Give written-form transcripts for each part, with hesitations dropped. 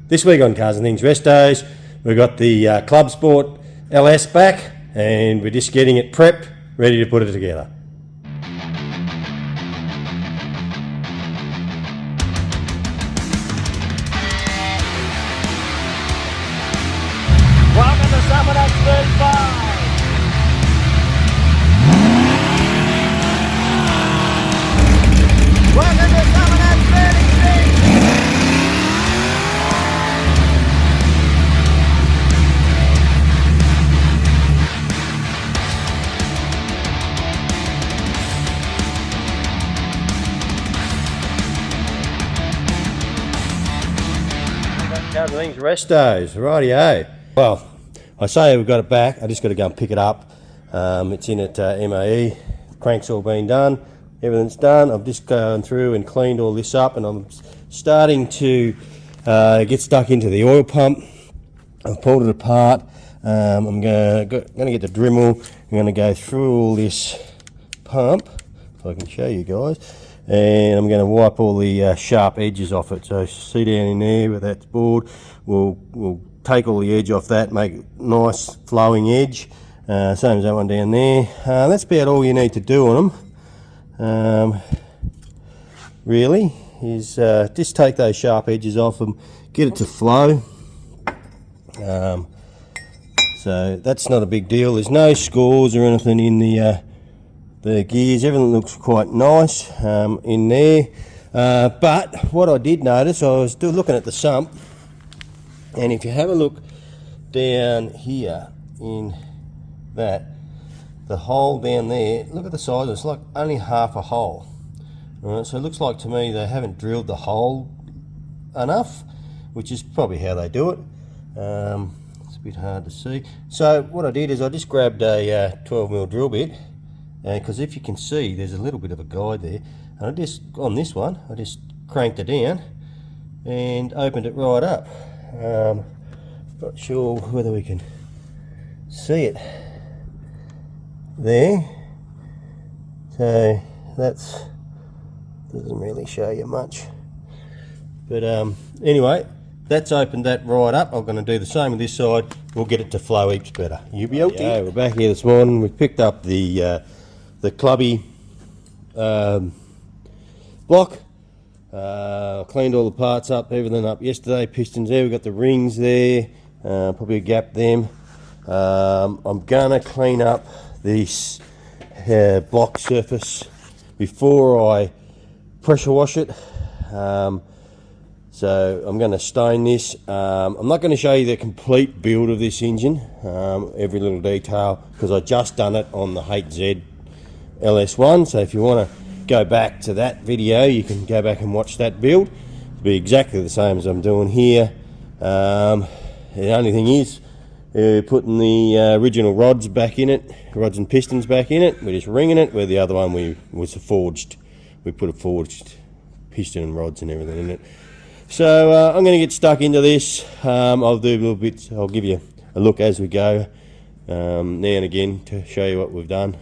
This week on Cars and Things Restos, we've got the Clubsport LS back, and we're just getting it prepped, ready to put it together. Welcome to Summit X35. Welcome to Summit X36. Cars and Things Restos, rightio. Well, I say we've got it back, I just got to go and pick it up. It's in at MAE, crank's all been done, everything's done. I've just gone through and cleaned all this up, and I'm starting to get stuck into the oil pump. I've pulled it apart. I'm going to get the Dremel. I'm going to go through all this pump, if I can show you guys, and I'm going to wipe all the sharp edges off it. So see down in there where that's bored, we'll take all the edge off that, make it nice flowing edge, same as that one down there. That's about all you need to do on them, really, is just take those sharp edges off them, get it to flow. So that's not a big deal. There's no scores or anything in the gears. Everything looks quite nice in there, but what I did notice, I was still looking at the sump, and if you have a look down here in that, the hole down there, look at the size, it's like only half a hole. All right, so it looks like to me they haven't drilled the hole enough, which is probably how they do it. It's a bit hard to see. So what I did is I just grabbed a 12mm drill bit, because if you can see there's a little bit of a guide there, and I just, on this one, I just cranked it down and opened it right up. Not sure whether we can see it there, so that's, doesn't really show you much, but anyway, that's opened that right up. I'm going to do the same with this side. We'll get it to flow heaps better. You be out there. We're back here this morning. We've picked up the clubby block. Cleaned all the parts up, everything up yesterday. Pistons there, we've got the rings there, probably a gap them. I'm gonna clean up this block surface before I pressure wash it. So I'm going to stone this. I'm not going to show you the complete build of this engine, every little detail, because I just done it on the HZ LS1. So if you want to go back to that video, you can go back and watch that build. It'll be exactly the same as I'm doing here. The only thing is putting the original rods back in it, rods and pistons back in it. We're just ringing it, where the other one was forged. We put a forged piston and rods and everything in it. So I'm going to get stuck into this. I'll do a little bit, I'll give you a look as we go now and again to show you what we've done,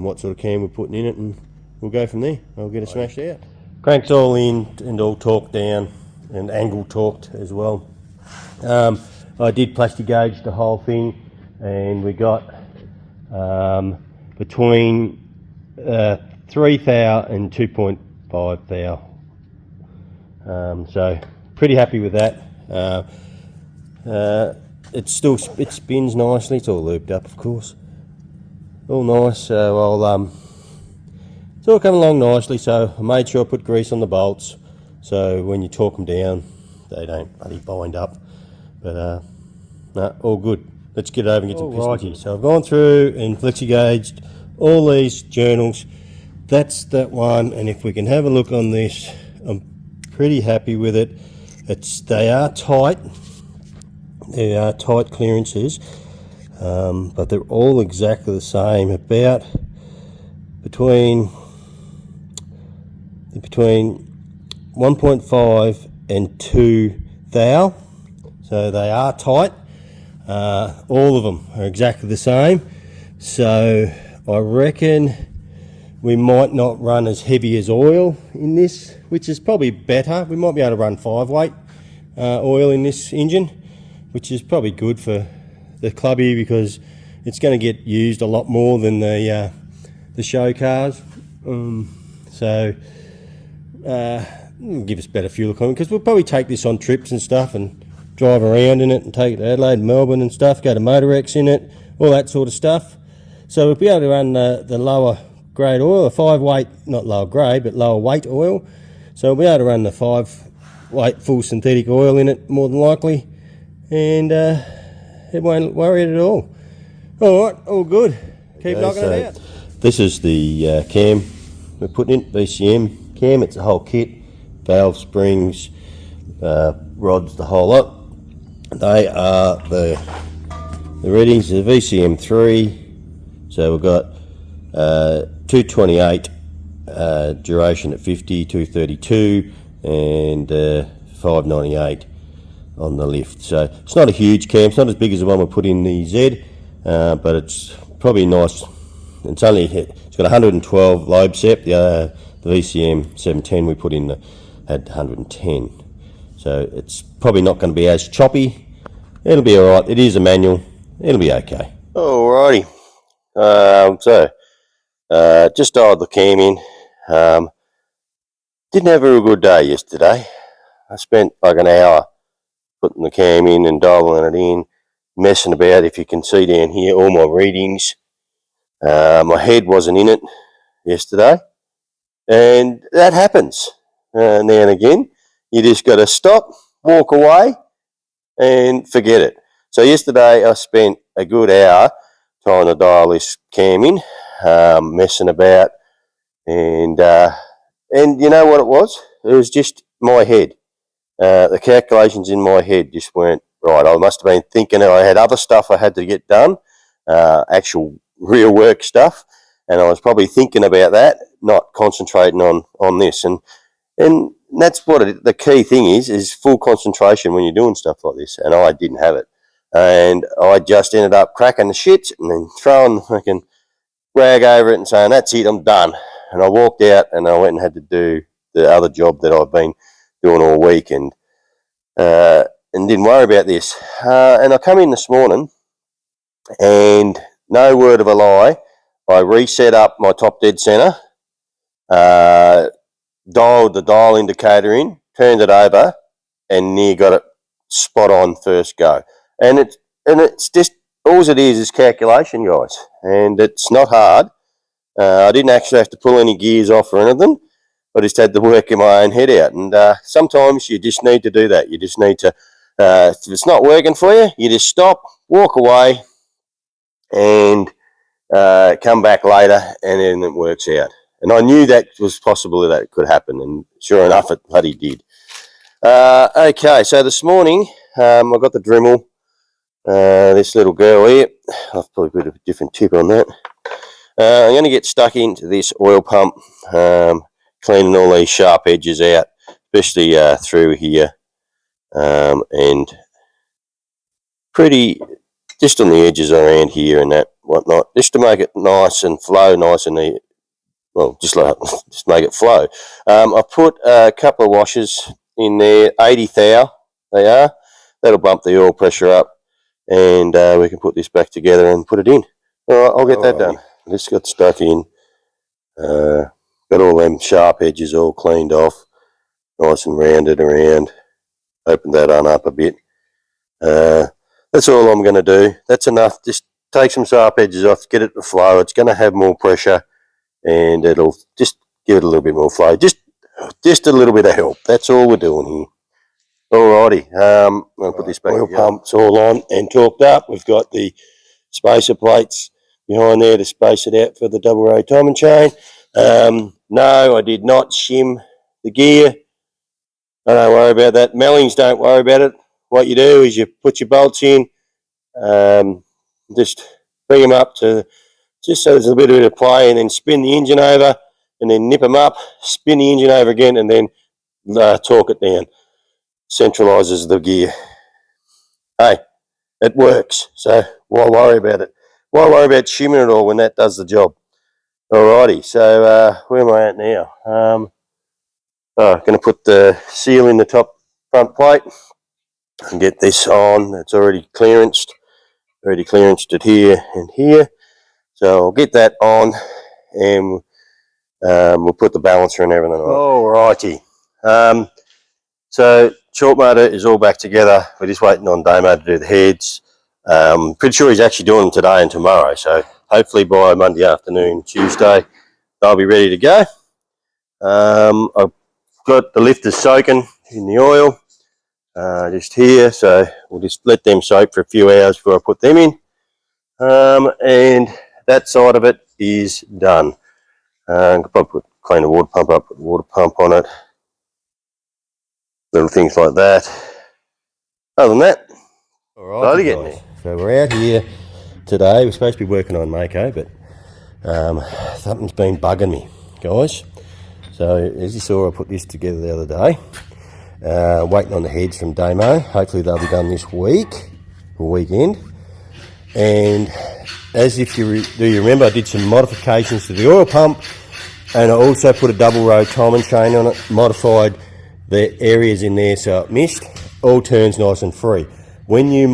what sort of cam we're putting in it, and we'll go from there. I'll get it smashed out. Crank's all in and all torqued down and angle torqued as well. I did plastic gauge the whole thing, and we got between 3 thou and 2.5 thou. So pretty happy with that. It spins nicely. It's all looped up, of course. All nice. So it's all coming along nicely. So I made sure I put grease on the bolts, so when you torque them down, they don't bloody bind up. But no, all good. Let's get over and get some pistons here. So I've gone through and flexi gauged all these journals. That's that one, and if we can have a look on this, I'm pretty happy with it. They are tight. They are tight clearances, but they're all exactly the same. About between 1.5 and 2 thou. So they are tight. All of them are exactly the same. So I reckon we might not run as heavy as oil in this, which is probably better. We might be able to run 5 weight, oil in this engine, which is probably good for the clubby because it's going to get used a lot more than the show cars. So give us better fuel economy, because we'll probably take this on trips and stuff and drive around in it and take it to Adelaide, Melbourne and stuff, go to Motorex in it, all that sort of stuff. So we'll be able to run the lower grade oil, a 5-weight, not lower grade, but lower weight oil. So we'll be able to run the 5-weight full synthetic oil in it more than likely, and it won't worry it at all. All right, all good. Keep knocking it out. This is the cam we're putting in, VCM cam. It's a whole kit, valve, springs, rods, the whole lot. They are the readings of the VCM 3. So we've got 228 duration at 50, 232, and 598 on the lift. So it's not a huge cam. It's not as big as the one we put in the Z, but it's probably nice. It's got 112 lobe sep. The VCM 710 we put in had 110. So it's probably not going to be as choppy. It'll be all right. It is a manual. It'll be okay. Alrighty. Just dialed the cam in. Didn't have a real good day yesterday. I spent like an hour putting the cam in and dialing it in, messing about. If you can see down here, all my readings. My head wasn't in it yesterday, and that happens now and again. You just got to stop, walk away, and forget it. So yesterday I spent a good hour trying to dial this cam in, messing about, and you know what it was? It was just my head. The calculations in my head just weren't right. I must have been thinking I had other stuff I had to get done, actual real work stuff, and I was probably thinking about that, not concentrating on this. And that's what the key thing is full concentration when you're doing stuff like this, and I didn't have it. And I just ended up cracking the shit and then throwing fucking rag over it and saying, that's it, I'm done. And I walked out and I went and had to do the other job that I've been doing all week, and didn't worry about this. And I come in this morning, and no word of a lie, I reset up my top dead centre, dialed the dial indicator in, turned it over, and near got it spot on first go. And it's just, all it is calculation, guys, and it's not hard. I didn't actually have to pull any gears off or anything. I just had to work in my own head out, and sometimes you just need to do that. You just need to, if it's not working for you, you just stop, walk away, and come back later, and then it works out. And I knew that was possible, that it could happen, and sure enough, it bloody did. Okay, so this morning I got the Dremel, this little girl here. I'll probably put a different tip on that. I'm going to get stuck into this oil pump, cleaning all these sharp edges out, especially through here, and pretty just on the edges around here and that whatnot, just to make it nice and flow nice and neat. Well, just make it flow. I put a couple of washers in there, 80 thou they are. That'll bump the oil pressure up, and we can put this back together and put it in. All right, I'll get that done. This got stuck in. Got all them sharp edges all cleaned off, nice and rounded around. Opened that on up a bit. That's all I'm going to do. That's enough. Just take some sharp edges off, get it to flow. It's going to have more pressure, and it'll just give it a little bit more flow. Just a little bit of help. That's all we're doing here. Alrighty, I'm going to put this back together. Oil pump's all on and torqued up. We've got the spacer plates behind there to space it out for the double A timing chain. No, I did not shim the gear. I don't worry about that. Mellings, don't worry about it. What you do is you put your bolts in, just bring them up to just so there's a bit of play, and then spin the engine over, and then nip them up, spin the engine over again, and then torque it down. Centralises the gear. Hey, it works, so why worry about it? Why worry about shimming it all when that does the job? Alrighty, so where am I at now? Going to put the seal in the top front plate. and get this on. It's already clearanced it here and here. So I'll get that on, and we'll put the balancer and everything on. Alrighty. So chalk motor is all back together. We're just waiting on Damo to do the heads. Pretty sure he's actually doing them today and tomorrow. So hopefully by Monday afternoon, Tuesday, they'll be ready to go. I've got the lifters soaking in the oil just here. So we'll just let them soak for a few hours before I put them in. And that side of it is done. Could probably clean the water pump up, put the water pump on it. Little things like that. Other than that, Alright, guys. So we're out here today. We're supposed to be working on Mako, but something's been bugging me, guys. So as you saw, I put this together the other day. Waiting on the heads from Damo. Hopefully they'll be done this week or weekend. And as if you remember, I did some modifications to the oil pump, and I also put a double row timing chain on it, modified the areas in there so it missed. All turns nice and free. When you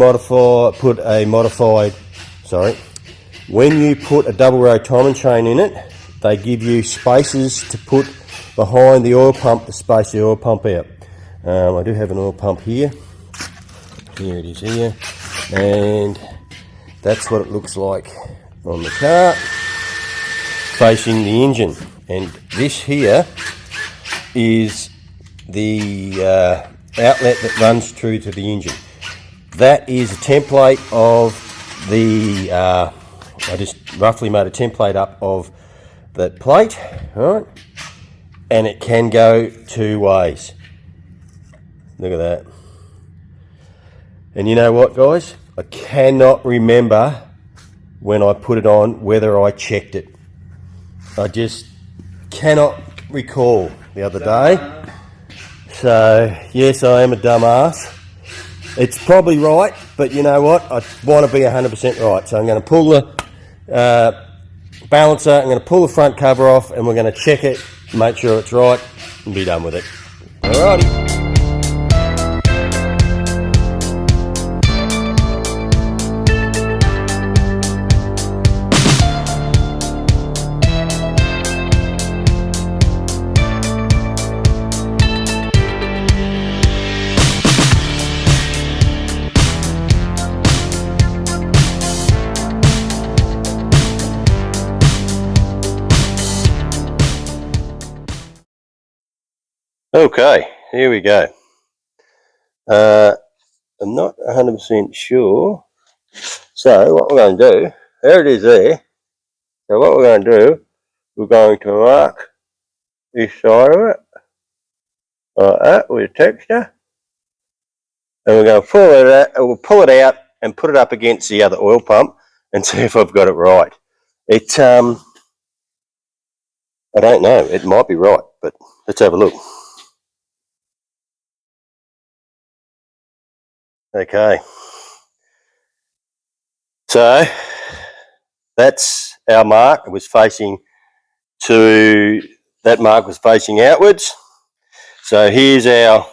put a double row timing chain in it, they give you spaces to put behind the oil pump to space the oil pump out. I do have an oil pump here. Here it is here. And that's what it looks like on the car, facing the engine. And this here is the outlet that runs through to the engine. That is a template of the, I just roughly made a template up of that plate, all right? And it can go two ways. Look at that. And you know what, guys? I cannot remember when I put it on whether I checked it. I just cannot recall the other day. So, yes, I am a dumbass. It's probably right, but you know what? I want to be 100% right. So I'm going to pull the balancer, I'm going to pull the front cover off, and we're going to check it, make sure it's right, and be done with it. Alrighty. Okay, here we go. I'm not 100% sure. So what we're going to do, there it is there. So what we're going to do, we're going to mark this side of it, like that, with texture. And we're going to pull it out, we'll pull it out and put it up against the other oil pump and see if I've got it right. It, I don't know, it might be right, but let's have a look. Okay, so that's our mark. It was facing that mark was facing outwards. So here's our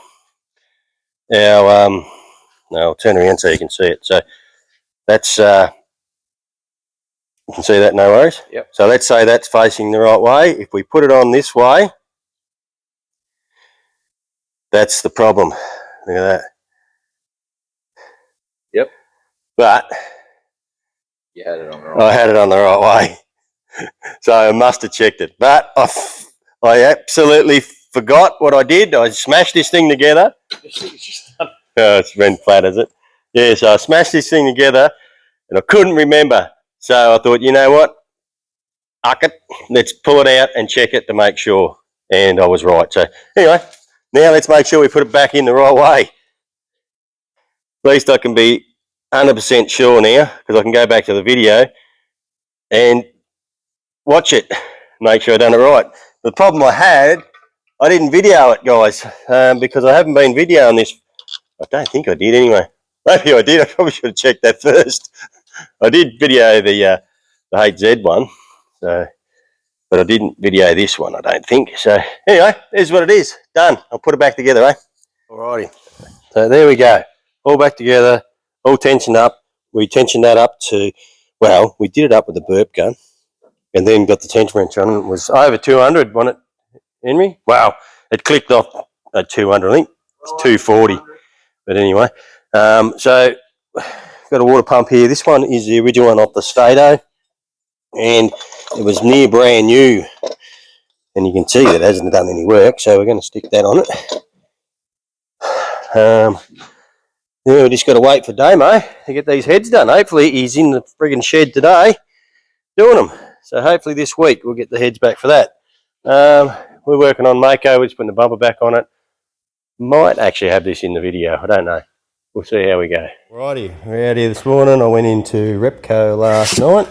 no, I'll turn around so you can see it. So that's you can see that, no worries. Yep. So let's say that's facing the right way. If we put it on this way, that's the problem. Look at that. Yep. But You had it on the right. I had it on the right way. So I must have checked it. But I absolutely forgot what I did. I smashed this thing together. Oh, it's been flat, is it? Yeah, so I smashed this thing together and I couldn't remember. So I thought, you know what? Uck it. Let's pull it out and check it to make sure. And I was right. So anyway, now let's make sure we put it back in the right way. At least I can be 100% sure now, because I can go back to the video and watch it, make sure I done it right. The problem I had, I didn't video it, guys, because I haven't been videoing this. I don't think I did anyway. Maybe I did. I probably should have checked that first. I did video the HZ one, so, but I didn't video this one, I don't think. So anyway, here's what it is. Done. I'll put it back together, eh? Alrighty. So there we go. all back together, all tensioned up. We tensioned that up to, well, we did it up with the burp gun and then got the tension wrench on. It was over 200, wasn't it, Henry? Wow, it clicked off at 200, I think it's 240. But anyway, so got a water pump here. This one is the original one off the Stato, and it was near brand new. And you can see that it hasn't done any work, so we're going to stick that on it. Yeah, we just got to wait for Damo to get these heads done. Hopefully he's in the friggin' shed today doing them. So hopefully this week we'll get the heads back for that. We're working on Mako. We're just putting the bumper back on it. Might actually have this in the video. I don't know. We'll see how we go. Righty, we're out here this morning. I went into Repco last night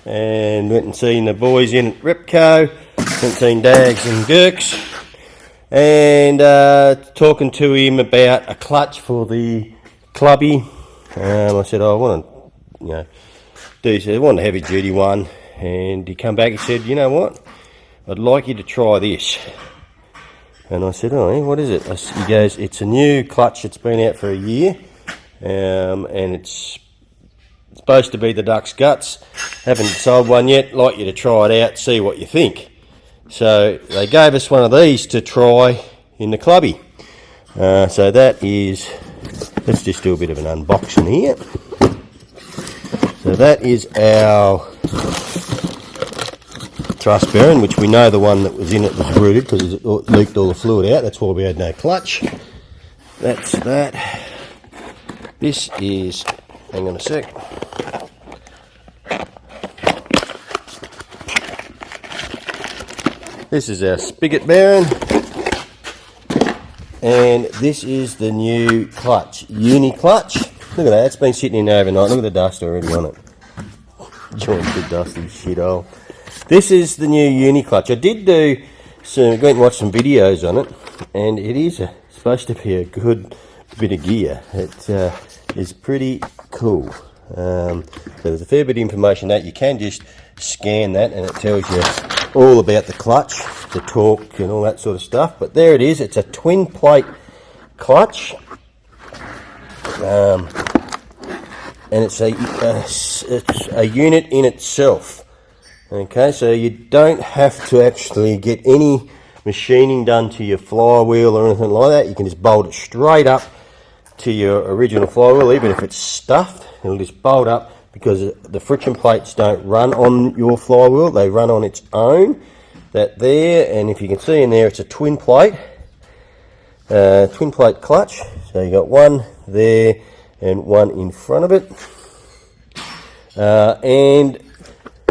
and went and seen the boys in at Repco. Went and seen Dags and Gurks. And talking to him about a clutch for the clubby. I said, I want to, I want a heavy duty one. And he come back and said, you know what? I'd like you to try this. And I said, oh, what is it? He goes, it's a new clutch. It's been out for a year. And it's supposed to be the Duck's Guts. Haven't sold one yet. Like you to try it out, see what you think. So they gave us one of these to try in the clubby. So that is, let's just do a bit of an unboxing here. So that is our thrust bearing, which we know the one that was in it was rooted because it leaked all the fluid out. That's why we had no clutch. That's that. This is, hang on a sec. This is our spigot bearing. And this is the new clutch, uni clutch. Look at that, it's been sitting in overnight. Look at the dust already on it. Joint the dusty shithole. This is the new uni clutch. I did do some, went and watched some videos on it, and it is supposed to be a good bit of gear. It is pretty cool. So there's a fair bit of information that you can just scan that, and it tells you all about the clutch, the torque, and all that sort of stuff. But there it is. It's a twin plate clutch, and it's a unit in itself. Okay, so you don't have to actually get any machining done to your flywheel or anything like that. You can just bolt it straight up to your original flywheel, even if it's stuffed. It'll just bolt up because the friction plates don't run on your flywheel, they run on its own. That there, and if you can see in there, it's a twin plate clutch. So you got one there and one in front of it, and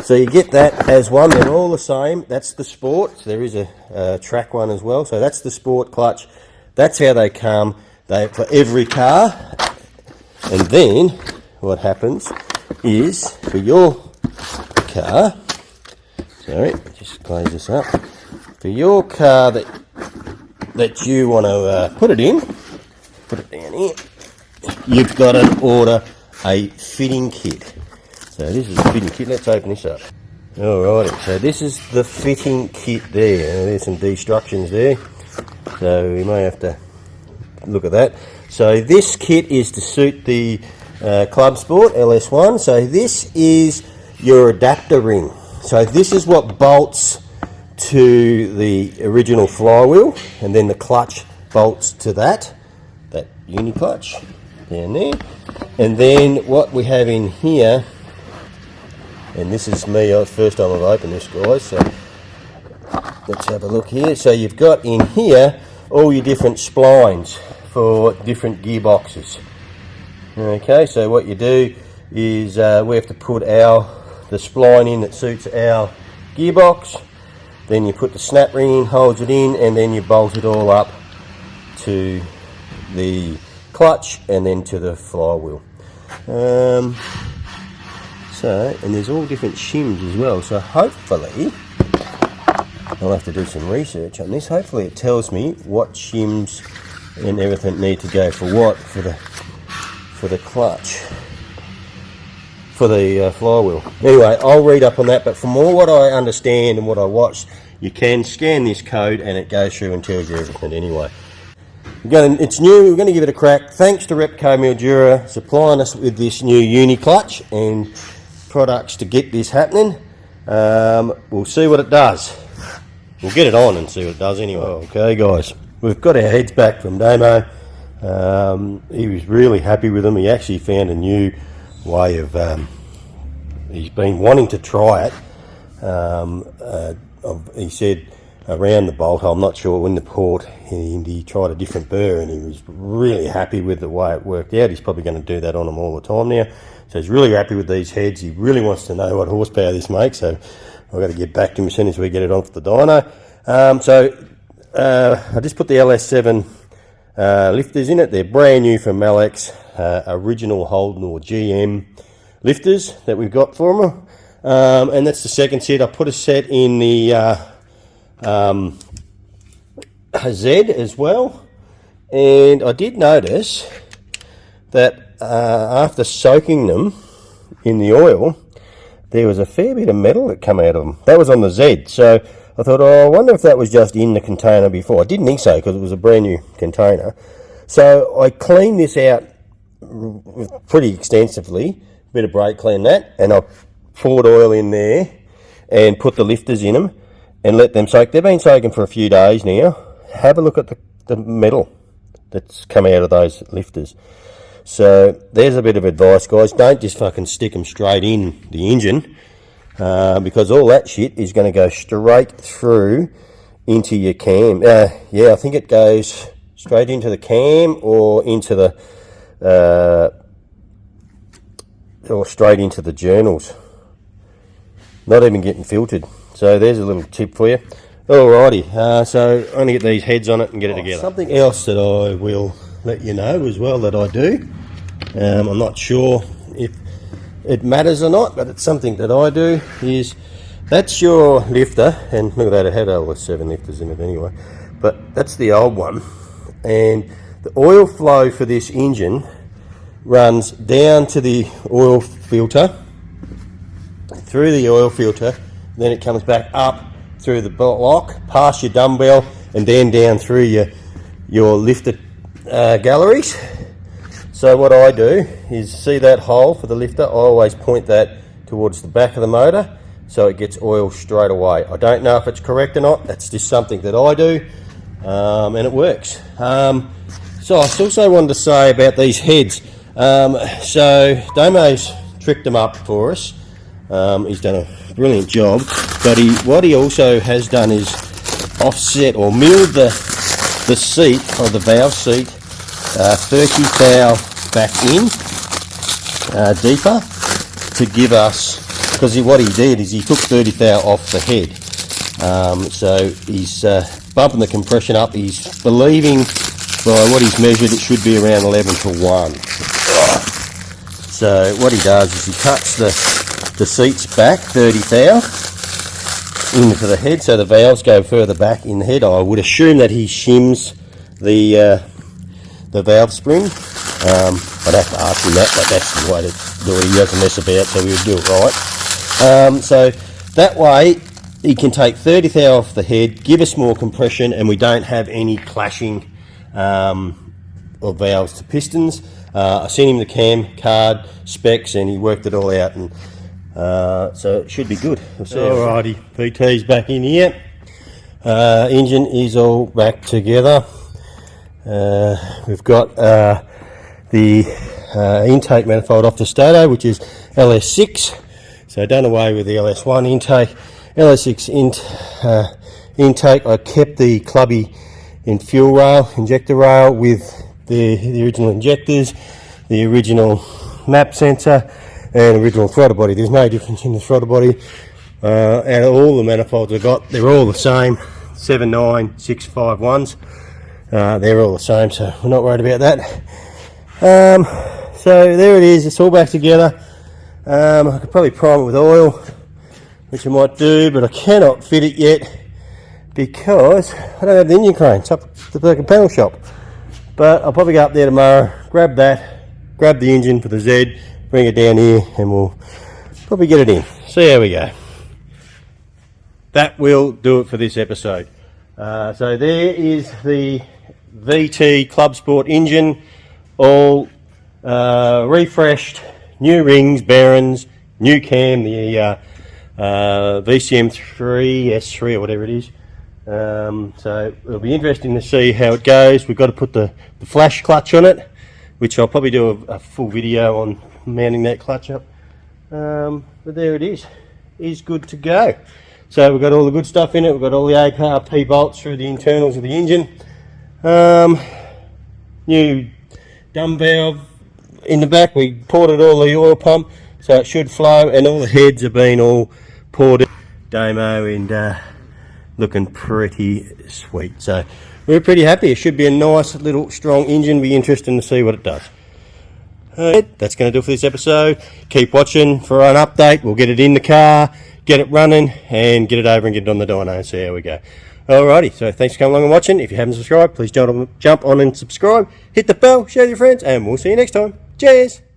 so you get that as one. They're all the same. That's the Sport. There is a track one as well. So that's the Sport clutch. That's how they come. They for every car. And then what happens is for your car. Sorry, just close this up. For your car that you want to put it in, put it down here. You've got to order a fitting kit. So this is the fitting kit. Let's open this up. Alrighty, so this is the fitting kit there. There's some destructions there, so we may have to look at that. So this kit is to suit the Clubsport LS1. So this is your adapter ring. So this is what bolts to the original flywheel, and then the clutch bolts to that uni clutch down there. And then what we have in here, and this is me, first time I've opened this, guys, so let's have a look here. So you've got in here all your different splines for different gearboxes. Okay, so what you do is we have to put the spline in that suits our gearbox. Then you put the snap ring in, holds it in, and then you bolt it all up to the clutch and then to the flywheel. And there's all different shims as well, so hopefully I'll have to do some research on this. Hopefully it tells me what shims and everything need to go for what for the clutch, for the flywheel. Anyway, I'll read up on that, but from all what I understand and what I watched, you can scan this code and it goes through and tells you everything anyway. It's new. We're going to give it a crack. Thanks to Repco Mildura supplying us with this new uni clutch and products to get this happening. We'll see what it does. We'll get it on and see what it does anyway. Okay, guys, we've got our heads back from Damo. He was really happy with them. He actually found a new way of. He's been wanting to try it. He said around the bolt hole, I'm not sure, in the port, and he tried a different burr and he was really happy with the way it worked out. He's probably going to do that on them all the time now. So he's really happy with these heads. He really wants to know what horsepower this makes, so I've got to get back to him as soon as we get it off the dyno. I just put the LS7 lifters in it. They're brand new from Alex, original Holden or GM lifters that we've got for them. And that's the second set. I put a set in the Z as well, and I did notice that after soaking them in the oil, there was a fair bit of metal that came out of them. That was on the Z, so I thought, oh, I wonder if that was just in the container before. I didn't think so because it was a brand new container. So I cleaned this out pretty extensively, a bit of brake clean that, and I poured oil in there and put the lifters in them and let them soak. They've been soaking for a few days now. Have a look at the metal that's come out of those lifters. So there's a bit of advice, guys. Don't just fucking stick them straight in the engine because all that shit is going to go straight through into your cam. Yeah, I think it goes straight into the cam or into the or straight into the journals. Not even getting filtered. So there's a little tip for you. Alrighty, so I'm going to get these heads on it and get it together. Something else that I will let you know as well that I do. I'm not sure if it matters or not, but it's something that I do, is that's your lifter, and look at that, it had all the 7 lifters in it anyway, but that's the old one, and the oil flow for this engine runs down to the oil filter, through the oil filter, then it comes back up through the block, past your dumbbell, and then down through your lifter galleries. So what I do is, see that hole for the lifter, I always point that towards the back of the motor so it gets oil straight away. I don't know if it's correct or not, that's just something that I do, and it works. So I also wanted to say about these heads, so Damo's tricked them up for us. He's done a brilliant job, but what he also has done is offset or milled the seat, or the valve seat, 30 thou back in deeper to give us, because what he did is he took 30 thou off the head, so he's bumping the compression up. He's believing by what he's measured it should be around 11 to 1. So what he does is he cuts the seats back 30 thou into the head, so the valves go further back in the head. I would assume that he shims the valve spring. I'd have to ask him that, but that's the way to do it. He doesn't mess about, so we would do it right. So that way he can take 30 thou off the head, give us more compression, and we don't have any clashing of valves to pistons. I sent him the cam card specs and he worked it all out, and so it should be good. Alrighty, PT's back in here. Engine is all back together. We've got the intake manifold off the stator, which is LS6. So done away with the LS1 intake. LS6 intake, I kept the clubby in fuel rail, injector rail, with the original injectors, the original map sensor, and original throttle body. There's no difference in the throttle body. And all the manifolds I've got, they're all the same, 79651s. They're all the same, so we're not worried about that. So there it is, it's all back together. I could probably prime it with oil, which I might do, but I cannot fit it yet because I don't have the engine crane. It's up at the panel shop. But I'll probably go up there tomorrow, grab that, grab the engine for the Z, bring it down here, and we'll probably get it in. See how we go. That will do it for this episode. So there is the VT Clubsport engine, all refreshed, new rings, bearings, new cam, the VCM3 S3 or whatever it is. So it'll be interesting to see how it goes. We've got to put the flash clutch on it, which I'll probably do a full video on mounting that clutch up. But there it is good to go. So we've got all the good stuff in it. We've got all the AKP bolts through the internals of the engine. New dumb valve in the back. We ported all the oil pump, so it should flow, and all the heads have been all ported. Damo and looking pretty sweet. So we're pretty happy. It should be a nice little strong engine. Be interesting to see what it does. That's going to do it for this episode. Keep watching for an update. We'll get it in the car, get it running, and get it over and get it on the dyno. See how we go. Alrighty, so thanks for coming along and watching. If you haven't subscribed, please jump on and subscribe. Hit the bell, share with your friends, and we'll see you next time. Cheers!